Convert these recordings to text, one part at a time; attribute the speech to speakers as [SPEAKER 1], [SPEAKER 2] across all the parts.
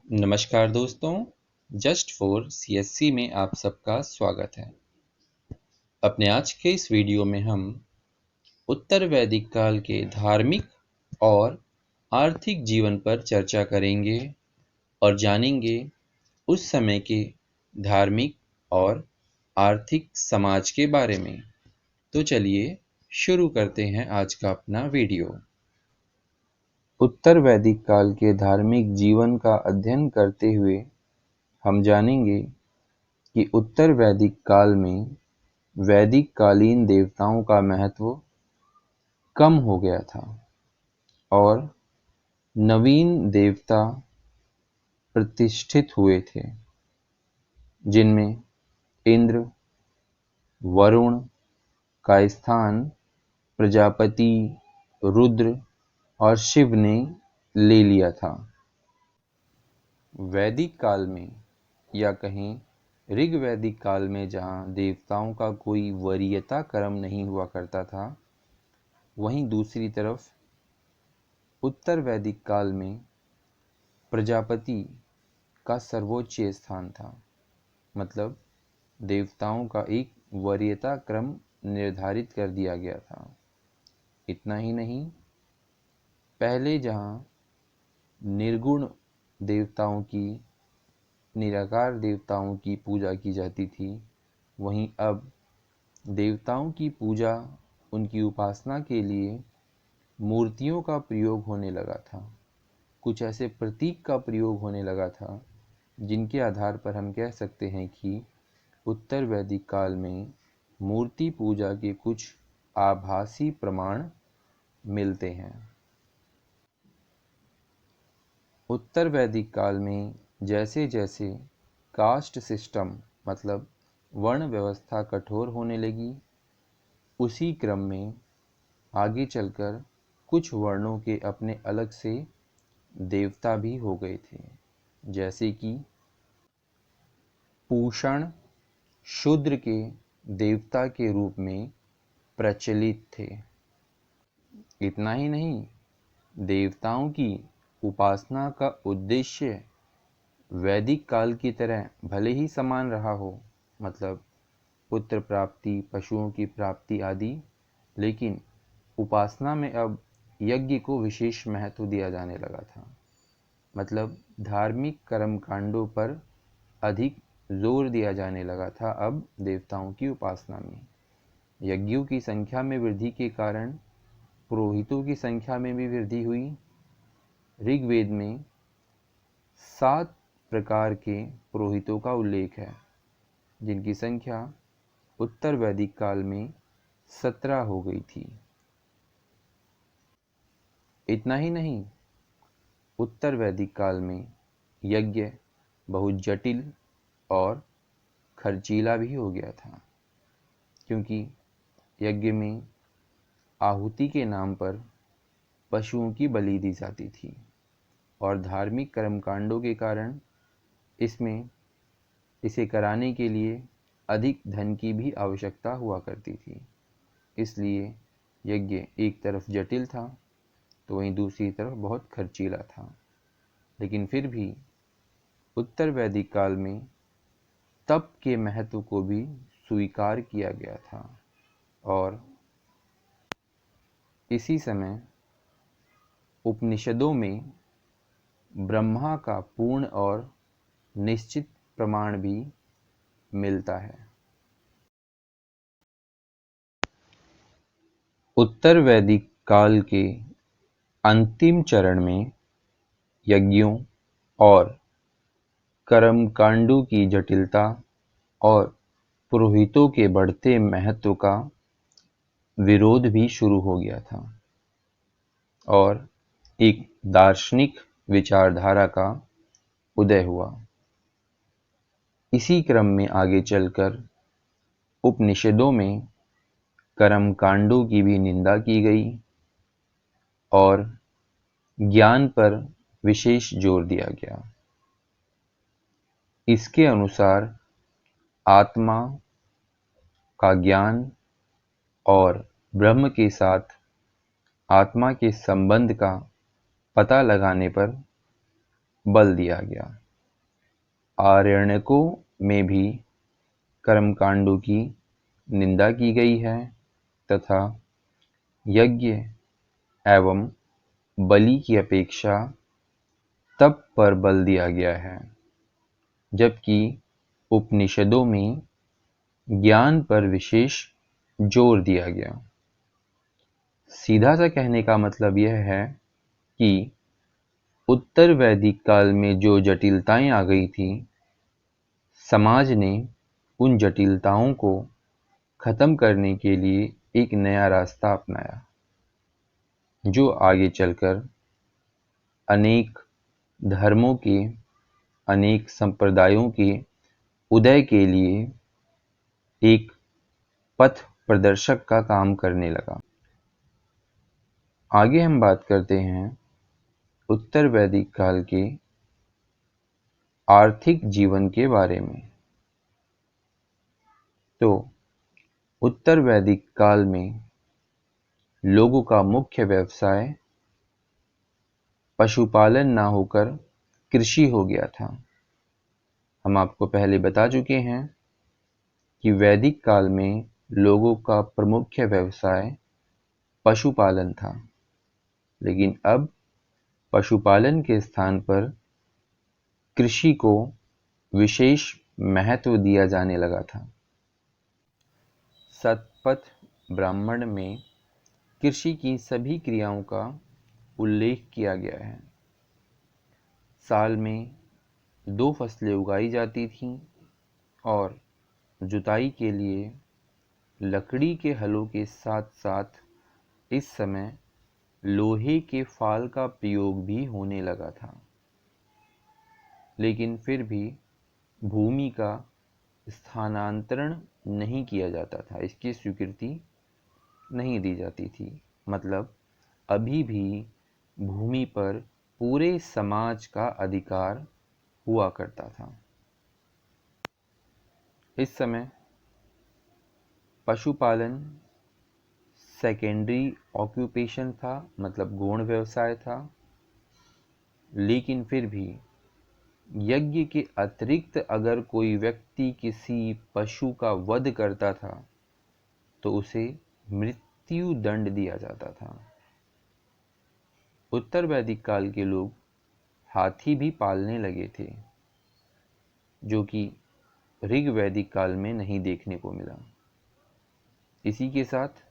[SPEAKER 1] नमस्कार दोस्तों, just for CSC में आप सबका स्वागत है। अपने आज के इस वीडियो में हम उत्तर वैदिक काल के धार्मिक और आर्थिक जीवन पर चर्चा करेंगे और जानेंगे उस समय के धार्मिक और आर्थिक समाज के बारे में। तो चलिए शुरू करते हैं आज का अपना वीडियो। उत्तर वैदिक काल के धार्मिक जीवन का अध्ययन करते हुए हम जानेंगे कि उत्तर वैदिक काल में वैदिक कालीन देवताओं का महत्व कम हो गया था और नवीन देवता प्रतिष्ठित हुए थे, जिनमें इंद्र, वरुण का स्थान प्रजापति, रुद्र और शिव ने ले लिया था। वैदिक काल में या कहें ऋग्वैदिक काल में जहाँ देवताओं का कोई वरीयता क्रम नहीं हुआ करता था, वहीं दूसरी तरफ उत्तर वैदिक काल में प्रजापति का सर्वोच्च स्थान था। मतलब देवताओं का एक वरीयता क्रम निर्धारित कर दिया गया था। इतना ही नहीं, पहले जहाँ निर्गुण देवताओं की, निराकार देवताओं की पूजा की जाती थी, वहीं अब देवताओं की पूजा, उनकी उपासना के लिए मूर्तियों का प्रयोग होने लगा था। कुछ ऐसे प्रतीक का प्रयोग होने लगा था जिनके आधार पर हम कह सकते हैं कि उत्तर वैदिक काल में मूर्ति पूजा के कुछ आभासी प्रमाण मिलते हैं। उत्तर वैदिक काल में जैसे जैसे कास्ट सिस्टम मतलब वर्ण व्यवस्था कठोर होने लगी, उसी क्रम में आगे चलकर कुछ वर्णों के अपने अलग से देवता भी हो गए थे, जैसे कि पूषण शूद्र के देवता के रूप में प्रचलित थे। इतना ही नहीं, देवताओं की उपासना का उद्देश्य वैदिक काल की तरह भले ही समान रहा हो, मतलब पुत्र प्राप्ति, पशुओं की प्राप्ति आदि, लेकिन उपासना में अब यज्ञ को विशेष महत्व दिया जाने लगा था। मतलब धार्मिक कर्मकांडों पर अधिक जोर दिया जाने लगा था अब देवताओं की उपासना में। यज्ञों की संख्या में वृद्धि के कारण पुरोहितों की संख्या में भी वृद्धि हुई। ऋग्वेद में 7 प्रकार के पुरोहितों का उल्लेख है, जिनकी संख्या उत्तर वैदिक काल में 17 हो गई थी। इतना ही नहीं, उत्तर वैदिक काल में यज्ञ बहुत जटिल और खर्चीला भी हो गया था, क्योंकि यज्ञ में आहुति के नाम पर पशुओं की बलि दी जाती थी और धार्मिक कर्मकांडों के कारण इसे कराने के लिए अधिक धन की भी आवश्यकता हुआ करती थी। इसलिए यज्ञ एक तरफ जटिल था तो वहीं दूसरी तरफ बहुत खर्चीला था। लेकिन फिर भी उत्तर वैदिक काल में तप के महत्व को भी स्वीकार किया गया था और इसी समय उपनिषदों में ब्रह्मा का पूर्ण और निश्चित प्रमाण भी मिलता है। उत्तर वैदिक काल के अंतिम चरण में यज्ञों और कर्मकांडों की जटिलता और पुरोहितों के बढ़ते महत्व का विरोध भी शुरू हो गया था और एक दार्शनिक विचारधारा का उदय हुआ। इसी क्रम में आगे चलकर उपनिषदों में कर्मकांडों की भी निंदा की गई और ज्ञान पर विशेष जोर दिया गया। इसके अनुसार आत्मा का ज्ञान और ब्रह्म के साथ आत्मा के संबंध का पता लगाने पर बल दिया गया। आरण्यकों में भी कर्मकांडों की निंदा की गई है तथा यज्ञ एवं बलि की अपेक्षा तप पर बल दिया गया है, जबकि उपनिषदों में ज्ञान पर विशेष जोर दिया गया। सीधा सा कहने का मतलब यह है कि उत्तर वैदिक काल में जो जटिलताएं आ गई थी, समाज ने उन जटिलताओं को खत्म करने के लिए एक नया रास्ता अपनाया, जो आगे चलकर अनेक धर्मों के, अनेक संप्रदायों के उदय के लिए एक पथ प्रदर्शक का काम करने लगा। आगे हम बात करते हैं उत्तर वैदिक काल के आर्थिक जीवन के बारे में। तो उत्तर वैदिक काल में लोगों का मुख्य व्यवसाय पशुपालन ना होकर कृषि हो गया था। हम आपको पहले बता चुके हैं कि वैदिक काल में लोगों का प्रमुख व्यवसाय पशुपालन था, लेकिन अब पशुपालन के स्थान पर कृषि को विशेष महत्व दिया जाने लगा था। शतपथ ब्राह्मण में कृषि की सभी क्रियाओं का उल्लेख किया गया है। साल में 2 फसलें उगाई जाती थीं और जुताई के लिए लकड़ी के हलों के साथ साथ इस समय लोहे के फाल का प्रयोग भी होने लगा था। लेकिन फिर भी भूमि का स्थानांतरण नहीं किया जाता था, इसकी स्वीकृति नहीं दी जाती थी। मतलब अभी भी भूमि पर पूरे समाज का अधिकार हुआ करता था। इस समय पशुपालन सेकेंडरी ऑक्यूपेशन था, मतलब गौण व्यवसाय था। लेकिन फिर भी यज्ञ के अतिरिक्त अगर कोई व्यक्ति किसी पशु का वध करता था तो उसे मृत्यु दंड दिया जाता था। उत्तर वैदिक काल के लोग हाथी भी पालने लगे थे, जो कि ऋग वैदिक काल में नहीं देखने को मिला। इसी के साथ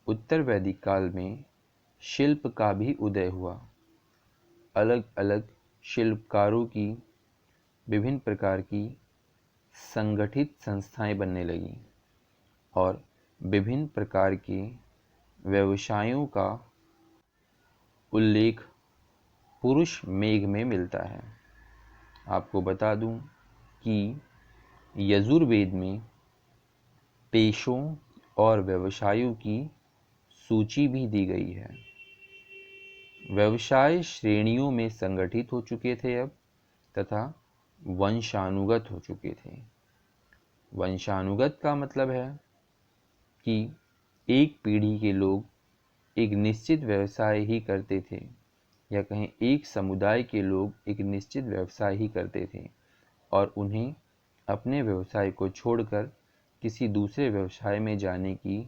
[SPEAKER 1] उत्तर वैदिक काल में शिल्प का भी उदय हुआ। अलग अलग शिल्पकारों की विभिन्न प्रकार की संगठित संस्थाएं बनने लगीं और विभिन्न प्रकार के व्यवसायों का उल्लेख पुरुष मेघ में मिलता है। आपको बता दूं कि यजुर्वेद में पेशों और व्यवसायों की सूची भी दी गई है। व्यवसाय श्रेणियों में संगठित हो चुके थे अब, तथा वंशानुगत हो चुके थे। वंशानुगत का मतलब है कि एक पीढ़ी के लोग एक निश्चित व्यवसाय ही करते थे, या कहें एक समुदाय के लोग एक निश्चित व्यवसाय ही करते थे और उन्हें अपने व्यवसाय को छोड़कर किसी दूसरे व्यवसाय में जाने की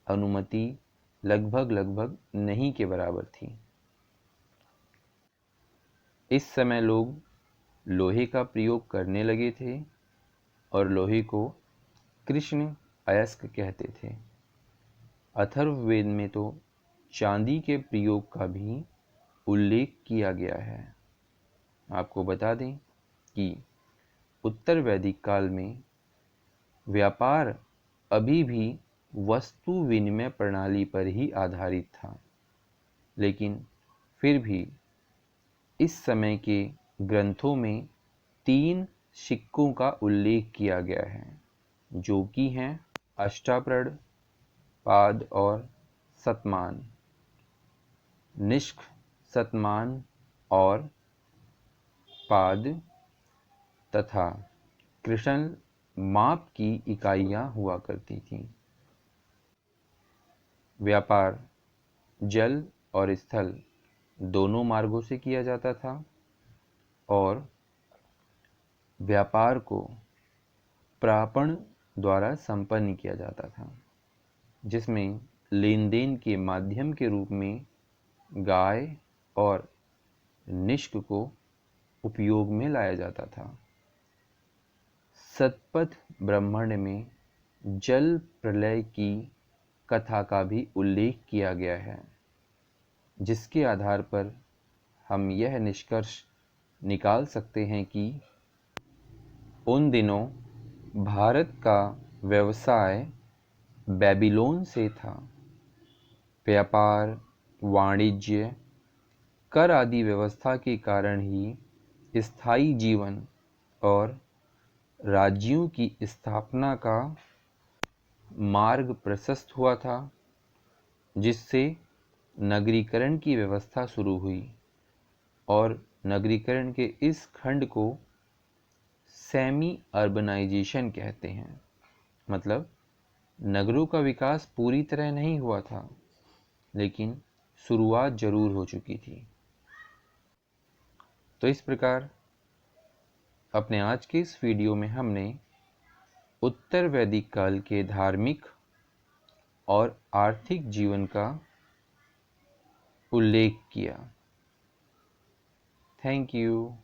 [SPEAKER 1] अनुमति लगभग नहीं के बराबर थी। इस समय लोग लोहे का प्रयोग करने लगे थे और लोहे को कृष्ण अयस्क कहते थे। अथर्ववेद में तो चांदी के प्रयोग का भी उल्लेख किया गया है। आपको बता दें कि उत्तर वैदिक काल में व्यापार अभी भी वस्तु विनिमय प्रणाली पर ही आधारित था, लेकिन फिर भी इस समय के ग्रंथों में 3 सिक्कों का उल्लेख किया गया है, जो कि हैं अष्टाप्रण, पाद और शतमान। निष्क, शतमान और पाद तथा कृष्ण माप की इकाइयां हुआ करती थीं। व्यापार जल और स्थल दोनों मार्गों से किया जाता था और व्यापार को प्रापण द्वारा संपन्न किया जाता था, जिसमें लेन देन के माध्यम के रूप में गाय और निष्क को उपयोग में लाया जाता था। सतपथ ब्राह्मण में जल प्रलय की कथा का भी उल्लेख किया गया है, जिसके आधार पर हम यह निष्कर्ष निकाल सकते हैं कि उन दिनों भारत का व्यवसाय बेबीलोन से था। व्यापार, वाणिज्य, कर आदि व्यवस्था के कारण ही स्थायी जीवन और राज्यों की स्थापना का मार्ग प्रशस्त हुआ था, जिससे नगरीकरण की व्यवस्था शुरू हुई और नगरीकरण के इस खंड को सेमी अर्बनाइजेशन कहते हैं। मतलब नगरों का विकास पूरी तरह नहीं हुआ था, लेकिन शुरुआत जरूर हो चुकी थी। तो इस प्रकार अपने आज के इस वीडियो में हमने उत्तर वैदिक काल के धार्मिक और आर्थिक जीवन का उल्लेख किया। Thank you.